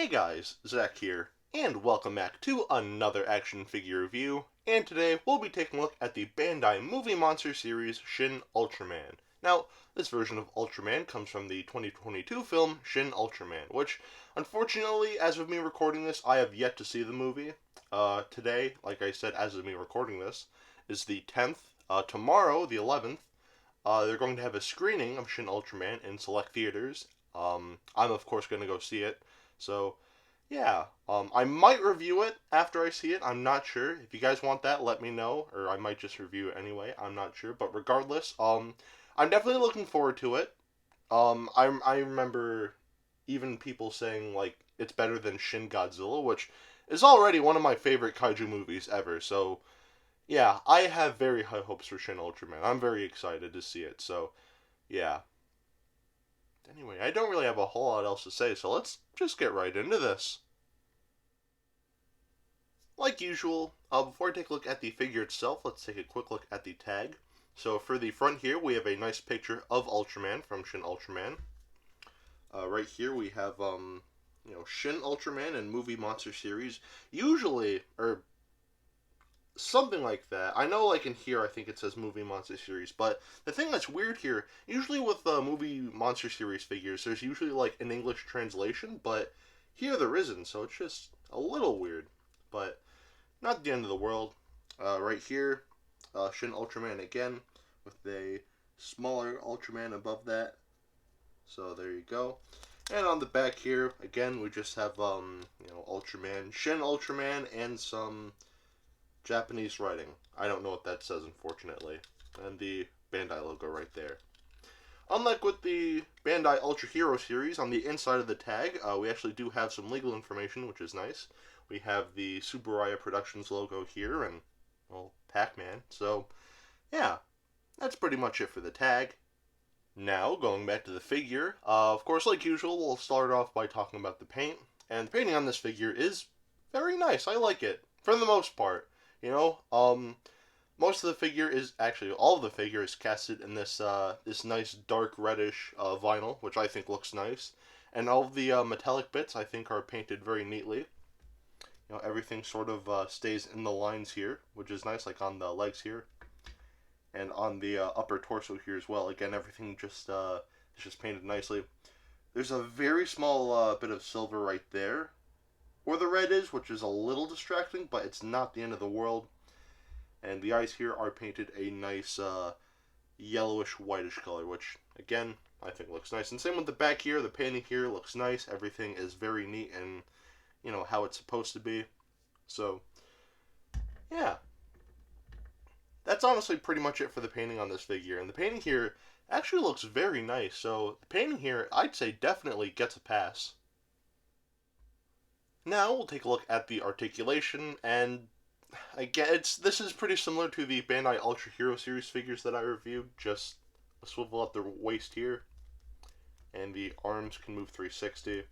Hey guys, Zack here, and welcome back to another action figure review, and today we'll be taking a look at the Bandai movie monster series Shin Ultraman. Now, this version of Ultraman comes from the 2022 film Shin Ultraman, which, unfortunately, as of me recording this, I have yet to see the movie. Today, like I said, as of me recording this, is the 10th. Tomorrow, the 11th, they're going to have a screening of Shin Ultraman in select theaters. I'm, of course, going to go see it. So, yeah, I might review it after I see it. I'm not sure. If you guys want that, let me know, or I might just review it anyway. I'm not sure, but regardless, I'm definitely looking forward to it. I remember even people saying like it's better than Shin Godzilla, which is already one of my favorite kaiju movies ever. So, yeah, I have very high hopes for Shin Ultraman. I'm very excited to see it. So, yeah. Anyway, I don't really have a whole lot else to say, so let's just get right into this. Like usual, before I take a look at the figure itself, let's take a quick look at the tag. So for the front here, we have a nice picture of Ultraman from Shin Ultraman. Right here we have, Shin Ultraman and movie monster series. Usually, or something like that. I know, like in here, I think it says movie monster series, but the thing that's weird here, usually with movie monster series figures, there's usually like an English translation, but here there isn't, so it's just a little weird, but not the end of the world. Right here, Shin Ultraman again, with a smaller Ultraman above that, so there you go. And on the back here, again, we just have, Ultraman, Shin Ultraman, and some Japanese writing. I don't know what that says, unfortunately. And the Bandai logo right there. Unlike with the Bandai Ultra Hero series, on the inside of the tag, we actually do have some legal information, which is nice. We have the Subaraya Productions logo here, and, well, Pac-Man. So, yeah, that's pretty much it for the tag. Now, going back to the figure, of course, like usual, we'll start off by talking about the paint. And the painting on this figure is very nice. I like it, for the most part. Most of the figure is, actually, all of the figure is casted in this nice dark reddish vinyl, which I think looks nice. And all of the metallic bits, I think, are painted very neatly. Everything sort of stays in the lines here, which is nice, like on the legs here. And on the upper torso here as well. Again, everything just is just painted nicely. There's a very small bit of silver right there, where the red is, which is a little distracting, but it's not the end of the world. And the eyes here are painted a nice yellowish whitish color, which again I think looks nice. And same with the back here. The painting here looks nice. Everything is very neat and how it's supposed to be. So yeah, that's honestly pretty much it for the painting on this figure. And the painting here actually looks very nice. So the painting here, I'd say, definitely gets a pass. Now we'll take a look at the articulation, and again, this is pretty similar to the Bandai Ultra Hero series figures that I reviewed, just a swivel at the waist here, and the arms can move 360.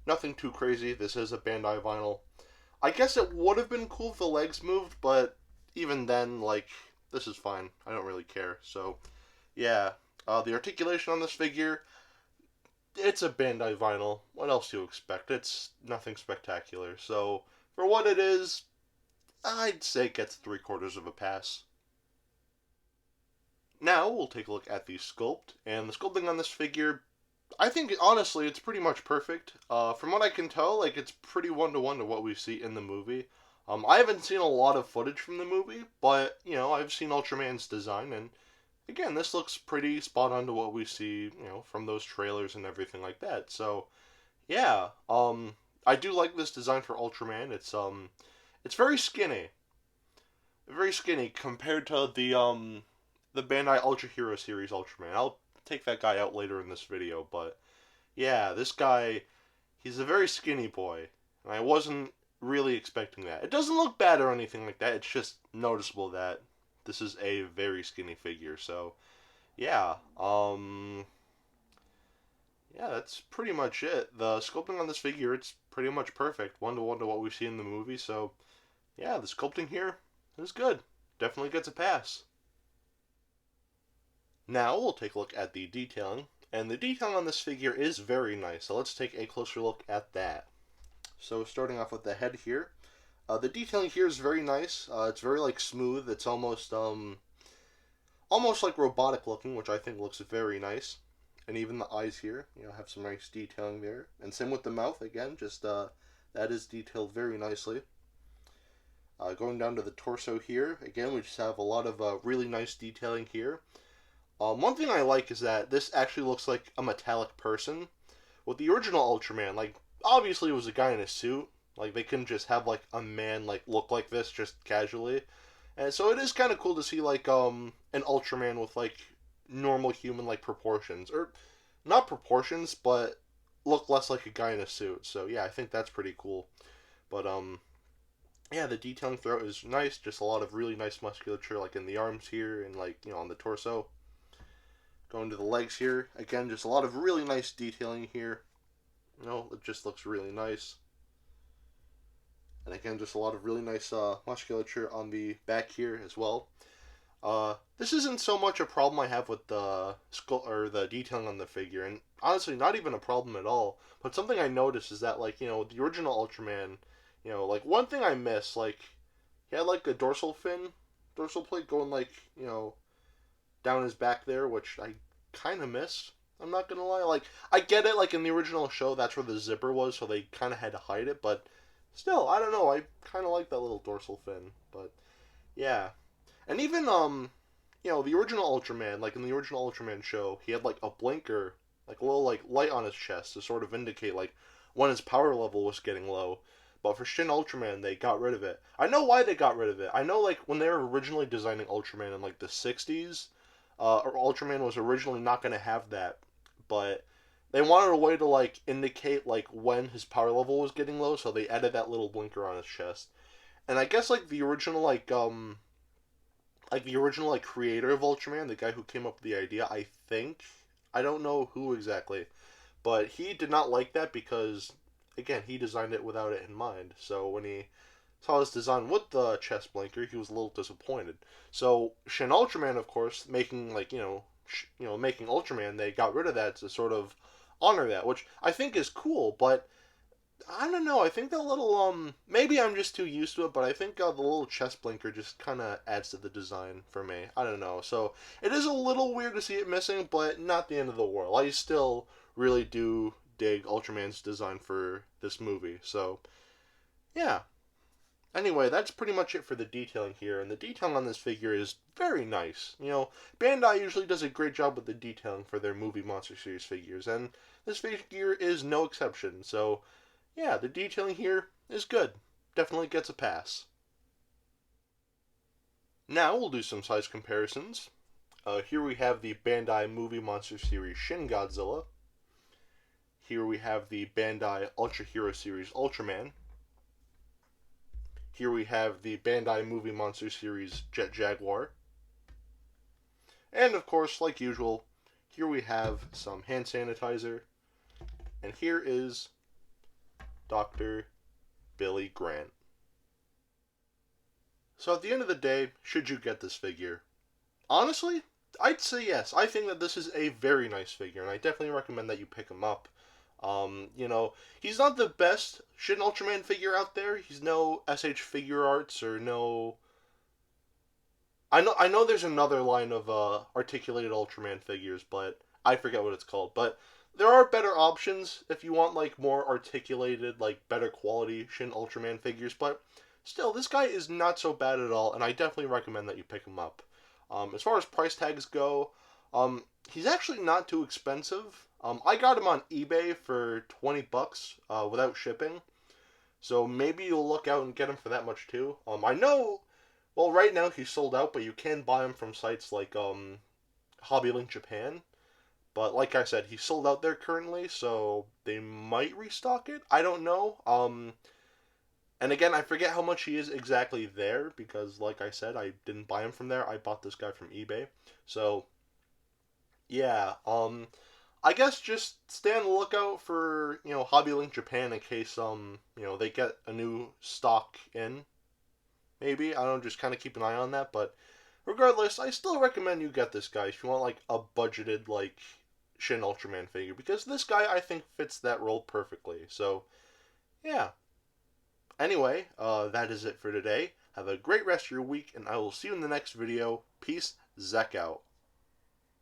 Nothing too crazy. This is a Bandai vinyl. I guess it would have been cool if the legs moved, but even then, like, this is fine. I don't really care. So, yeah, the articulation on this figure, it's a Bandai vinyl. What else do you expect? It's nothing spectacular. So, for what it is, I'd say it gets 3/4 of a pass. Now, we'll take a look at the sculpt. And the sculpting on this figure, I think, honestly, it's pretty much perfect. From what I can tell, like, it's pretty one-to-one to what we see in the movie. I haven't seen a lot of footage from the movie, but, I've seen Ultraman's design, and again, this looks pretty spot on to what we see, from those trailers and everything like that. So, yeah, I do like this design for Ultraman. It's very skinny compared to the Bandai Ultra Hero series Ultraman. I'll take that guy out later in this video, but yeah, this guy, he's a very skinny boy, and I wasn't really expecting that. It doesn't look bad or anything like that. It's just noticeable that this is a very skinny figure. So, yeah, that's pretty much it. The sculpting on this figure, it's pretty much perfect, one-to-one to what we see in the movie. So, yeah, the sculpting here is good. Definitely gets a pass. Now we'll take a look at the detailing. And the detail on this figure is very nice, so let's take a closer look at that. So starting off with the head here, the detailing here is very nice. It's very like smooth. It's almost like robotic looking, which I think looks very nice. And even the eyes here, have some nice detailing there. And same with the mouth again, just that is detailed very nicely. Going down to the torso here, again, we just have a lot of really nice detailing here. One thing I like is that this actually looks like a metallic person. With the original Ultraman, like, obviously it was a guy in a suit. Like, they couldn't just have, like, a man, like, look like this just casually. And so it is kind of cool to see, like, an Ultraman with, like, normal human, like, proportions. Or, not proportions, but look less like a guy in a suit. So, yeah, I think that's pretty cool. But, yeah, the detailing throughout is nice. Just a lot of really nice musculature, like, in the arms here and, like, on the torso. Going to the legs here. Again, just a lot of really nice detailing here. It just looks really nice. And again, just a lot of really nice musculature on the back here as well. This isn't so much a problem I have with the skull or the detailing on the figure, and honestly, not even a problem at all. But something I noticed is that, like, the original Ultraman, like, one thing I miss, like, he had, like, a dorsal plate going, like, down his back there, which I kind of miss. I'm not gonna lie. Like, I get it, like, in the original show, that's where the zipper was, so they kind of had to hide it, but still, I don't know. I kind of like that little dorsal fin, but yeah. And even, the original Ultraman, like, in the original Ultraman show, he had, like, a blinker, like, a little, like, light on his chest to sort of indicate, like, when his power level was getting low. But for Shin Ultraman, they got rid of it. I know why they got rid of it. I know, like, when they were originally designing Ultraman in, like, the 60s, or Ultraman was originally not going to have that, but they wanted a way to, like, indicate, like, when his power level was getting low, so they added that little blinker on his chest. And I guess, like, the original, like, creator of Ultraman, the guy who came up with the idea, I don't know who exactly, but he did not like that because, again, he designed it without it in mind. So when he saw his design with the chest blinker, he was a little disappointed. So Shin Ultraman, of course, making, like, making Ultraman, they got rid of that to sort of honor that, which I think is cool. But I don't know. I think that little maybe I'm just too used to it, but I think the little chest blinker just kind of adds to the design for me. I don't know. So it is a little weird to see it missing, but not the end of the world. I still really do dig Ultraman's design for this movie. So yeah. Anyway, that's pretty much it for the detailing here, and the detailing on this figure is very nice. Bandai usually does a great job with the detailing for their movie Monster Series figures, and this figure is no exception. So yeah, the detailing here is good. Definitely gets a pass. Now we'll do some size comparisons. Here we have the Bandai Movie Monster Series Shin Godzilla. Here we have the Bandai Ultra Hero Series Ultraman. Here we have the Bandai Movie Monster Series Jet Jaguar. And of course, like usual, here we have some hand sanitizer. And here is Dr. Billy Grant. So at the end of the day, should you get this figure? Honestly, I'd say yes. I think that this is a very nice figure, and I definitely recommend that you pick him up. He's not the best Shin Ultraman figure out there. He's no SH Figure Arts or no. I know there's another line of articulated Ultraman figures, but I forget what it's called. But there are better options if you want, like, more articulated, like, better quality Shin Ultraman figures. But still, this guy is not so bad at all, and I definitely recommend that you pick him up. As far as price tags go, he's actually not too expensive. I got him on eBay for $20 without shipping. So maybe you'll look out and get him for that much too. I know, well, right now he's sold out, but you can buy him from sites like Hobby Link Japan. But like I said, he's sold out there currently, so they might restock it. I don't know. And again, I forget how much he is exactly there because, like I said, I didn't buy him from there. I bought this guy from eBay. So yeah, I guess just stay on the lookout for, Hobby Link Japan in case, they get a new stock in. Maybe. I don't know, just kind of keep an eye on that. But regardless, I still recommend you get this guy if you want, like, a budgeted, like, Shin Ultraman figure, because this guy, I think, fits that role perfectly. So, yeah. Anyway, that is it for today. Have a great rest of your week, and I will see you in the next video. Peace, Zack out.